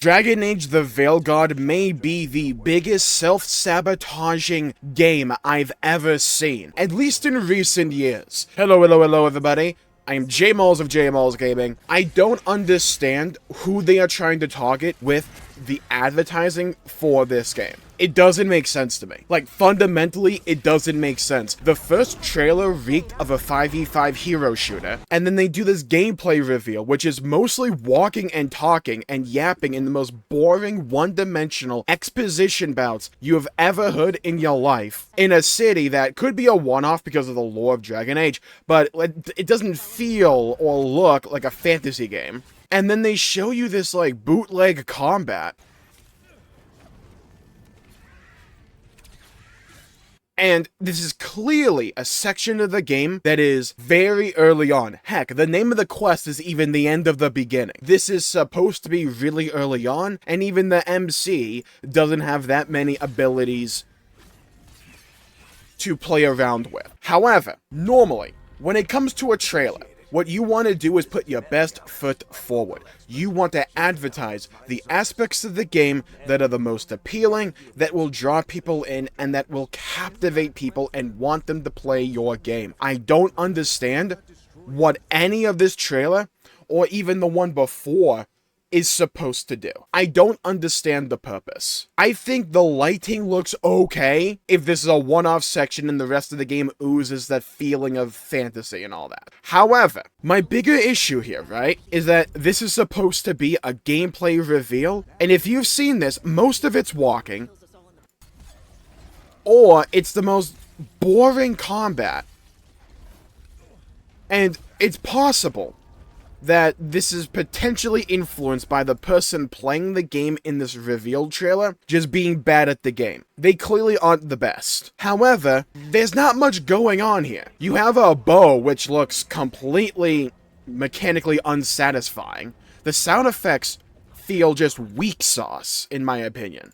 Dragon Age The Veilguard may be the biggest self-sabotaging game I've ever seen, at least in recent years. Hello everybody. I am Jmulls of Jmulls Gaming. I don't understand who they are trying to target with the advertising for this game. It doesn't make sense to me. Like, fundamentally, it doesn't make sense. The first trailer reeked of a 5v5 hero shooter, and then they do this gameplay reveal, which is mostly walking and talking and yapping in the most boring, one-dimensional exposition bouts you have ever heard in your life, in a city that could be a one-off because of the lore of Dragon Age, but it doesn't feel or look like a fantasy game. And then they show you this, like, bootleg combat. And this is clearly a section of the game that is very early on. Heck, the name of the quest is even the end of the beginning. This is supposed to be really early on, and even the MC doesn't have that many abilities to play around with. However, normally, when it comes to a trailer, what you want to do is put your best foot forward. You want to advertise the aspects of the game that are the most appealing, that will draw people in, and that will captivate people and want them to play your game. I don't understand what any of this trailer, or even the one before, is supposed to do. I don't understand the purpose. I think the lighting looks okay if this is a one-off section and the rest of the game oozes that feeling of fantasy and all that. However, my bigger issue here, right, is that this is supposed to be a gameplay reveal, and if you've seen this, most of it's walking, or it's the most boring combat. And it's possible that this is potentially influenced by the person playing the game in this reveal trailer just being bad at the game. They clearly aren't the best. However, there's not much going on here. You have a bow which looks completely mechanically unsatisfying. The sound effects feel just weak sauce, in my opinion.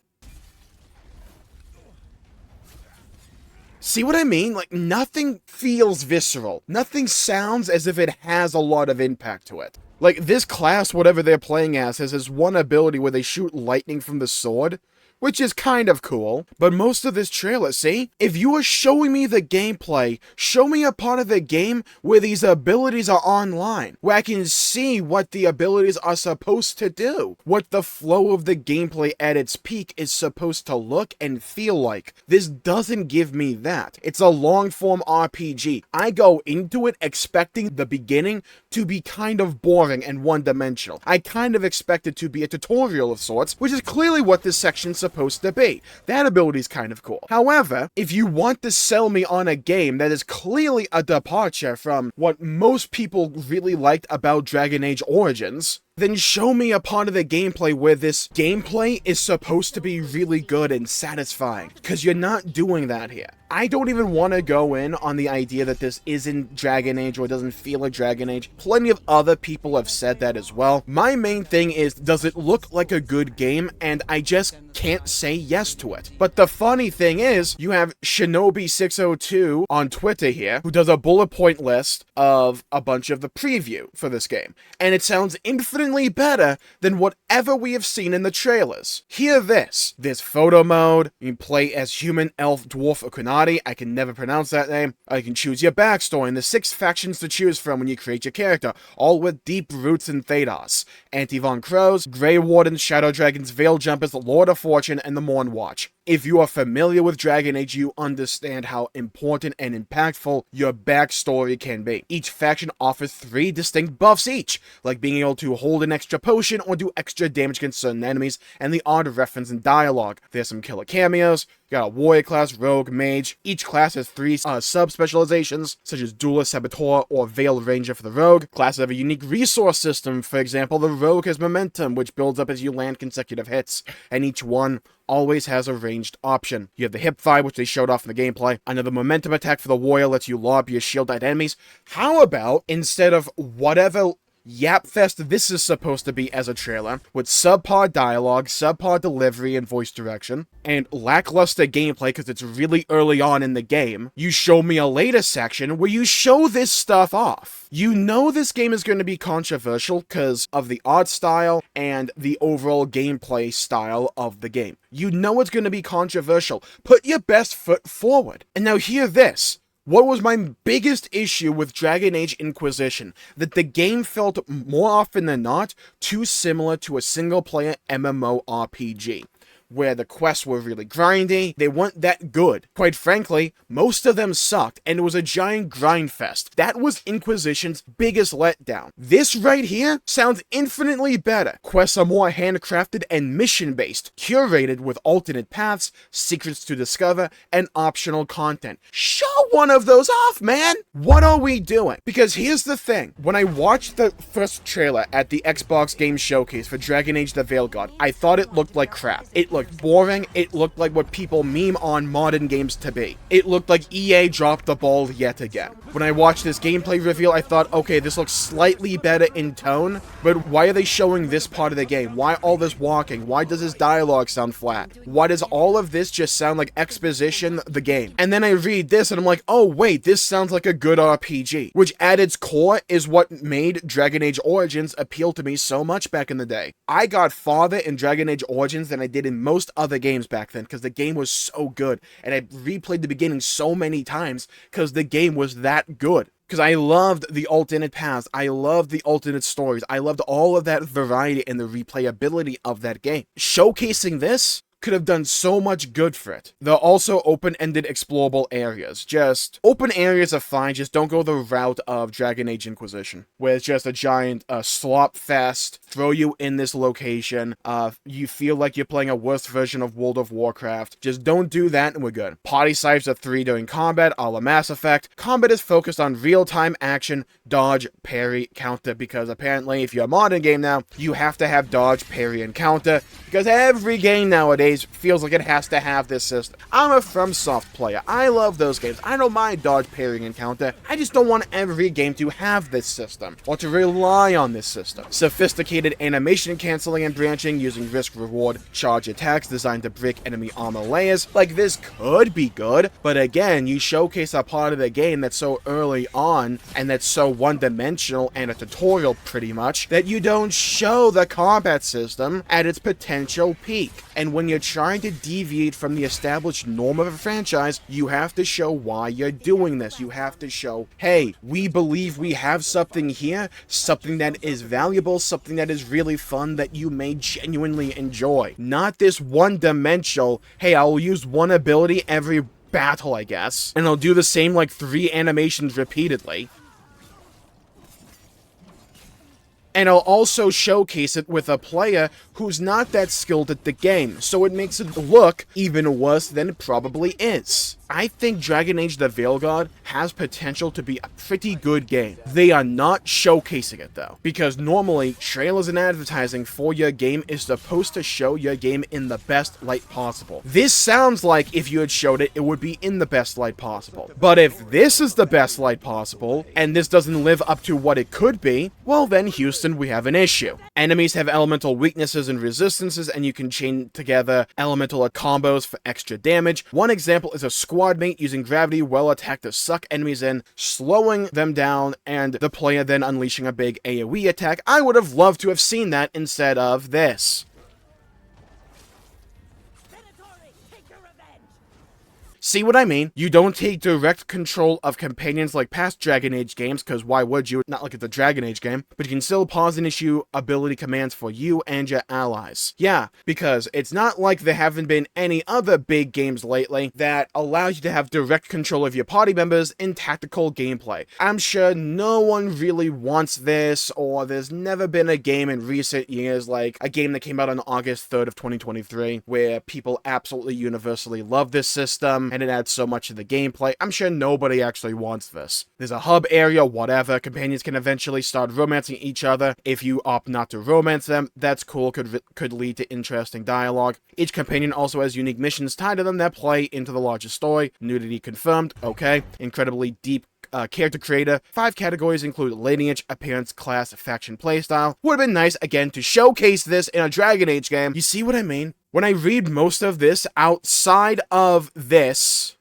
See what I mean? Like, nothing feels visceral. Nothing sounds as if it has a lot of impact to it. Like, this class, whatever they're playing as, has this one ability where they shoot lightning from the sword, which is kind of cool, but most of this trailer, see? If you are showing me the gameplay, show me a part of the game where these abilities are online, where I can see what the abilities are supposed to do, what the flow of the gameplay at its peak is supposed to look and feel like. This doesn't give me that. It's a long-form RPG. I go into it expecting the beginning to be kind of boring and one-dimensional. I kind of expect it to be a tutorial of sorts, which is clearly what this section's supposed to be. That ability is kind of cool. However, if you want to sell me on a game that is clearly a departure from what most people really liked about Dragon Age Origins, then show me a part of the gameplay where this gameplay is supposed to be really good and satisfying, because you're not doing that here. I don't even want to go in on the idea that this isn't Dragon Age or doesn't feel like Dragon Age. Plenty of other people have said that as well. My main thing is, does it look like a good game? And I just can't say yes to it. But the funny thing is, you have Shinobi602 on Twitter here, who does a bullet point list of a bunch of the preview for this game. And it sounds infinitely better than whatever we have seen in the trailers. Hear this. There's photo mode. You can play as human, elf, dwarf, or Kunadi. I can never pronounce that name. You can choose your backstory and the 6 factions to choose from when you create your character, all with deep roots in Thedas. Anti-Von Crows, Grey Wardens, Shadow Dragons, Veil Jumpers, Lord of Fortune, and the Morn Watch. If you are familiar with Dragon Age, you understand how important and impactful your backstory can be. Each faction offers 3 distinct buffs each, like being able to hold an extra potion or do extra damage against certain enemies, and the odd reference in dialogue. There's some killer cameos. You got a warrior class, rogue, mage. Each class has 3 sub-specializations, such as duelist, saboteur, or veil ranger for the rogue. Classes have a unique resource system. For example, the rogue has momentum, which builds up as you land consecutive hits, and each one always has a ranged option. You have the hip fire, which they showed off in the gameplay. Another momentum attack for the warrior lets you lob your shield at enemies. How about, instead of whatever Yapfest this is supposed to be as a trailer, with subpar dialogue, subpar delivery and voice direction, and lackluster gameplay because it's really early on in the game. You show me a later section where you show this stuff off. You know this game is going to be controversial because of the art style and the overall gameplay style of the game. You know it's going to be controversial. Put your best foot forward. And now hear this. What was my biggest issue with Dragon Age Inquisition? That the game felt more often than not too similar to a single-player MMORPG, where the quests were really grindy, they weren't that good. Quite frankly, most of them sucked, and it was a giant grind fest. That was Inquisition's biggest letdown. This right here sounds infinitely better. Quests are more handcrafted and mission-based, curated with alternate paths, secrets to discover, and optional content. Show one of those off, man! What are we doing? Because here's the thing. When I watched the first trailer at the Xbox Game Showcase for Dragon Age The Veilguard, I thought it looked like crap. It looked boring. It looked like what people meme on modern games to be. It looked like EA dropped the ball yet again. When I watched this gameplay reveal, I thought, okay, this looks slightly better in tone, but why are they showing this part of the game? Why all this walking? Why does this dialogue sound flat? Why does all of this just sound like exposition the game? And then I read this and I'm like, oh wait, this sounds like a good RPG, which at its core is what made Dragon Age Origins appeal to me so much back in the day. I got farther in Dragon Age Origins than I did in most other games back then because the game was so good, and I replayed the beginning so many times because the game was that good. Because I loved the alternate paths, I loved the alternate stories, I loved all of that variety and the replayability of that game. Showcasing this could have done so much good for it. There are also open-ended explorable areas. Just, open areas are fine, just don't go the route of Dragon Age Inquisition, where it's just a giant slop fest, throw you in this location, you feel like you're playing a worse version of World of Warcraft. Just don't do that and we're good. Party size of 3 during combat, a la Mass Effect. Combat is focused on real-time action, dodge, parry, counter, because apparently if you're a modern game now, you have to have dodge, parry, and counter, because every game nowadays feels like it has to have this system. I'm a FromSoft player. I love those games. I don't mind dodge, parrying, and counter. I just don't want every game to have this system, or to rely on this system. Sophisticated animation canceling and branching using risk-reward charge attacks designed to break enemy armor layers. Like, this could be good, but again, you showcase a part of the game that's so early on, and that's so one-dimensional and a tutorial pretty much, that you don't show the combat system at its potential peak. And when you're trying to deviate from the established norm of a franchise, you have to show why you're doing this. You have to show, hey, we believe we have something here, something that is valuable, something that is really fun that you may genuinely enjoy. Not this one-dimensional, hey, I'll use one ability every battle, I guess, and I'll do the same like 3 animations repeatedly. And I'll also showcase it with a player who's not that skilled at the game, so it makes it look even worse than it probably is. I think Dragon Age The Veilguard has potential to be a pretty good game. They are not showcasing it though, because normally trailers and advertising for your game is supposed to show your game in the best light possible. This sounds like if you had showed it, it would be in the best light possible. But if this is the best light possible, and this doesn't live up to what it could be, well then Houston, we have an issue. Enemies have elemental weaknesses and resistances, and you can chain together elemental combos for extra damage. One example is a squad mate using gravity well attack to suck enemies in, slowing them down, and the player then unleashing a big AoE attack. I would have loved to have seen that instead of this. See what I mean? You don't take direct control of companions like past Dragon Age games, because why would you? Not like it's a Dragon Age game. But you can still pause and issue ability commands for you and your allies. Yeah, because it's not like there haven't been any other big games lately that allows you to have direct control of your party members in tactical gameplay. I'm sure no one really wants this, or there's never been a game in recent years, like a game that came out on August 3rd of 2023, where people absolutely universally love this system, and it adds so much to the gameplay. I'm sure nobody actually wants this. There's a hub area, whatever. Companions can eventually start romancing each other. If you opt not to romance them, that's cool, could lead to interesting dialogue. Each companion also has unique missions tied to them that play into the larger story. Nudity confirmed, okay. Incredibly deep character creator. 5 categories include lineage, appearance, class, faction, playstyle. Would have been nice, again, to showcase this in a Dragon Age game. You see what I mean? When I read most of this outside of this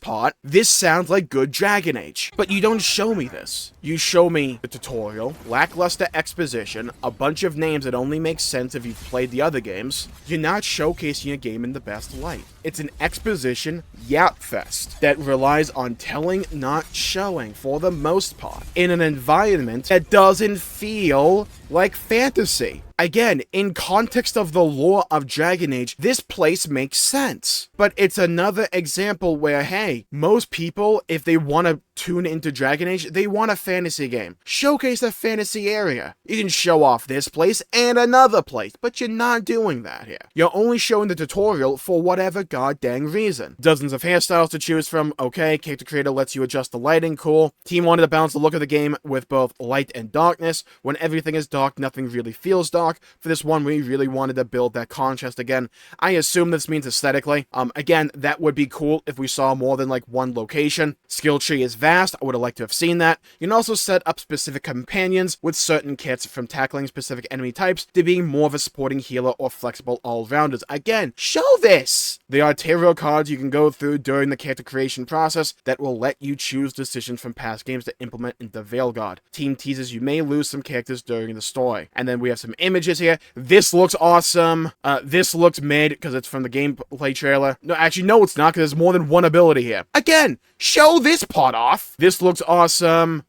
part, this sounds like good Dragon Age. But you don't show me this. You show me the tutorial, lackluster exposition, a bunch of names that only make sense if you've played the other games. You're not showcasing a game in the best light. It's an exposition yap fest that relies on telling, not showing, for the most part, in an environment that doesn't feel like fantasy. Again, in context of the lore of Dragon Age, this place makes sense. But it's another example where, hey, most people, if they want to tune into Dragon Age, they want a fantasy game. Showcase a fantasy area. You can show off this place and another place, but you're not doing that here. You're only showing the tutorial for whatever goddamn reason. Dozens of hairstyles to choose from. Okay, character creator lets you adjust the lighting. Cool. Team wanted to balance the look of the game with both light and darkness. When everything is dark, nothing really feels dark. For this one, we really wanted to build that contrast again. I assume this means aesthetically. Again, that would be cool if we saw more than like one location. Skill tree is vast. I would have liked to have seen that. You can also set up specific companions with certain kits, from tackling specific enemy types to being more of a supporting healer or flexible all-rounders. Again, show this! There are tarot cards you can go through during the character creation process that will let you choose decisions from past games to implement into Veilguard. Team teases you may lose some characters during the story. And then we have some images here. This looks awesome. This looks mid because it's from the gameplay trailer. No, actually, no, it's not, because there's more than one ability here. Again, show this part off. This looks awesome.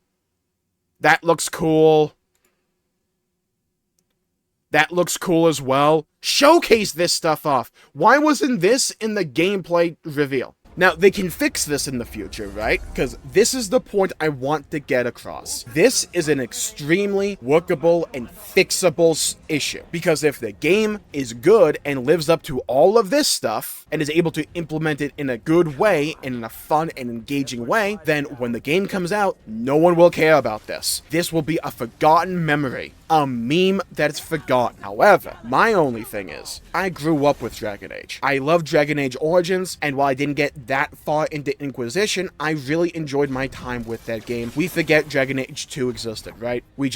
That looks cool. That looks cool as well. Showcase this stuff off. Why wasn't this in the gameplay reveal? Now, they can fix this in the future, right? Because this is the point I want to get across. This is an extremely workable and fixable issue. Because if the game is good and lives up to all of this stuff, and is able to implement it in a good way, and in a fun and engaging way, then when the game comes out, no one will care about this. This will be a forgotten memory. A meme that's forgotten. However, my only thing is, I grew up with Dragon Age. I love Dragon Age Origins, and while I didn't get that far into Inquisition, I really enjoyed my time with that game. We forget Dragon Age 2 existed, right? We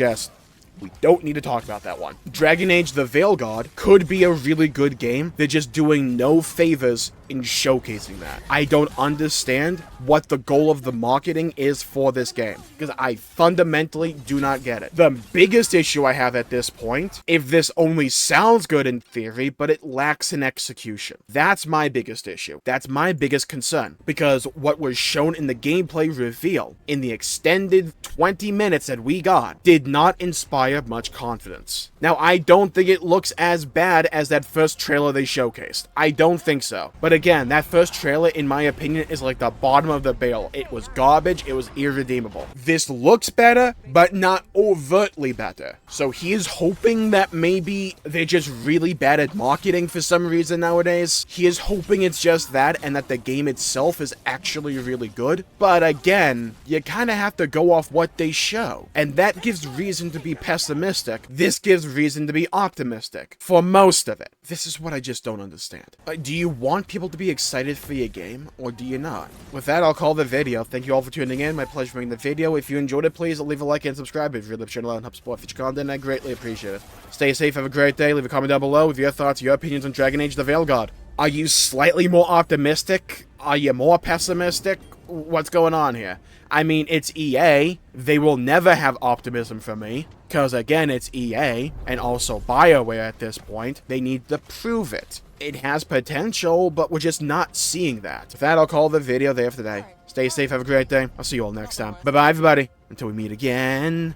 don't need to talk about that one. Dragon Age The Veilguard could be a really good game. They're just doing no favors in showcasing that. I don't understand what the goal of the marketing is for this game, because I fundamentally do not get it. The biggest issue I have at this point, if this only sounds good in theory, but it lacks in execution. That's my biggest issue. That's my biggest concern, because what was shown in the gameplay reveal, in the extended 20 minutes that we got, did not inspire much confidence. Now, I don't think it looks as bad as that first trailer they showcased. I don't think so. But again, that first trailer, in my opinion, is like the bottom of the barrel. It was garbage. It was irredeemable. This looks better, but not overtly better. So he is hoping that maybe they're just really bad at marketing for some reason nowadays. He is hoping it's just that, and that the game itself is actually really good. But again, you kind of have to go off what they show. And that gives reason to be pessimistic. This gives reason to be optimistic. For most of it. This is what I just don't understand. Do you want people to be excited for your game, or do you not? With that, I'll call the video. Thank you all for tuning in. My pleasure making the video. If you enjoyed it, please leave a like and subscribe. If you really the channel out and help support future content, I greatly appreciate it. Stay safe, have a great day. Leave a comment down below with your thoughts, your opinions on Dragon Age The Veilguard. Are you slightly more optimistic? Are you more pessimistic? What's going on here? I mean, it's EA. They will never have optimism from me. Because, again, it's EA. And also BioWare at this point. They need to prove it. It has potential, but we're just not seeing that. With that, I'll call the video there for today. Stay safe, have a great day. I'll see you all next time. Bye-bye, everybody. Until we meet again.